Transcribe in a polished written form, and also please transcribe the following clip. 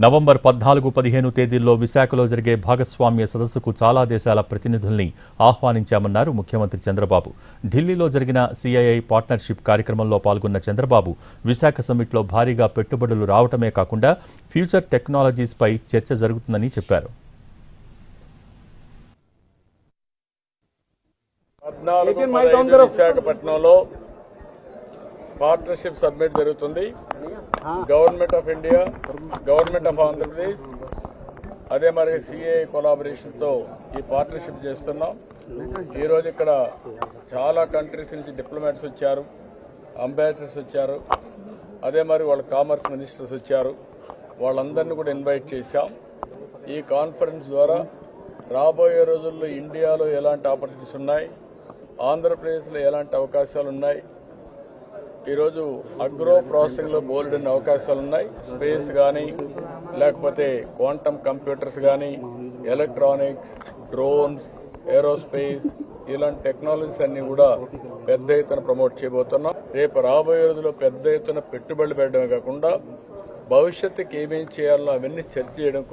November 14-15 తేదీల్లో విశాఖలో జరిగే భాగస్వామ్య సదస్సుకు చాలా దేశాల ప్రతినిధుల్ని ఆహ్వానించామన్నారు ముఖ్యమంత్రి చంద్రబాబు. ఢిల్లీలో జరిగిన సిఐఐ పార్ట్నర్షిప్ కార్యక్రమంలో పాల్గొన్న చంద్రబాబు విశాఖ సమ్మిట్లో భారీగా పెట్టుబడులు రావటమే కాకుండా ఫ్యూచర్ టెక్నాలజీస్పై చర్చ జరుగుతుందని చెప్పారు. విశాఖపట్నంలో పార్ట్నర్షిప్ సబ్మిట్ జరుగుతుంది. Government of India, government of Andhra Pradesh, అదే మరి సిఐఐ కొలాబరేషన్తో ఈ పార్ట్నర్షిప్ చేస్తున్నాం. ఈరోజు ఇక్కడ చాలా కంట్రీస్ నుంచి డిప్లొమాట్స్ వచ్చారు, అంబాసిడర్స్ వచ్చారు, అదే మరి వాళ్ళ కామర్స్ మినిస్టర్స్ వచ్చారు. వాళ్ళందరినీ కూడా ఇన్వైట్ చేశాం. ఈ కాన్ఫరెన్స్ ద్వారా రాబోయే రోజుల్లో ఇండియాలో ఎలాంటి ఆపర్చునిటీస్ ఉన్నాయి, ఆంధ్రప్రదేశ్లో ఎలాంటి అవకాశాలు ఉన్నాయి, ఈరోజు అగ్రో ప్రాసెసింగ్లో బోల్డెన్ అవకాశాలు ఉన్నాయి. స్పేస్ కానీ, లేకపోతే క్వాంటమ్ కంప్యూటర్స్ కానీ, ఎలక్ట్రానిక్స్, డ్రోన్స్, ఏరోస్పేస్, ఇలాంటి టెక్నాలజీస్ అన్ని కూడా పెద్ద ఎత్తున ప్రమోట్ చేయబోతున్నాం. రేపు రాబోయే రోజుల్లో పెద్ద ఎత్తున పెట్టుబడులు పెట్టడమే కాకుండా భవిష్యత్తుకి ఏమేం చేయాలో అవన్నీ చర్చ చేయడం